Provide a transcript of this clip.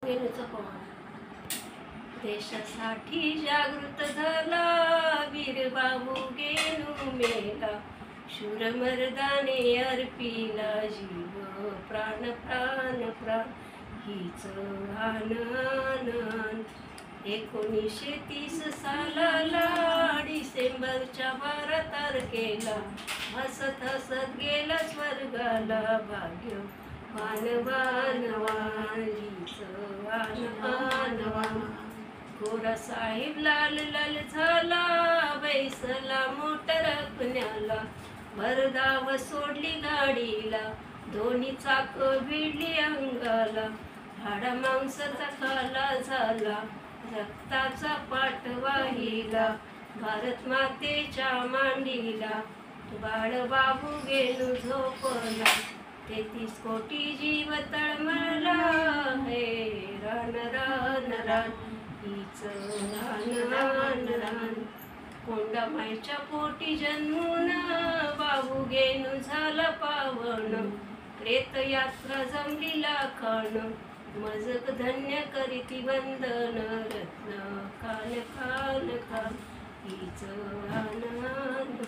वेणूचा पवन देशासाठी जागृत झाला वीर बाबू गेनू मेला शूर मर्दाने अर्पिला जीव प्राण प्राण प्राण हीच आनंद 1930 सालाला डिसेंबरच्या 12 तारखेला हसत हसत गेला स्वर्गाला भाग्य वानवान हीच वानवान गोरा साहेब लाल लाल झाला बैसला मोटर पुण्याला भरधाव सोडली गाडीला दोन्ही चाक भिडली अंगाला हाडा मांसाचा खाला झाला रक्ताचा पाठ वाहिला भारत मातेच्या मांडीला बाळ बाबू गेनू झोपला 33 कोटी जीव तळमळला हे रान रान रान हीच रान रान कोंडामाईच्या पोटी जन्मून बाबू गेनू झाला पावन प्रेत यात्रा जमली लाखान मजक धन्य करीती वंदन रत्न कान कान कान हीच आनंद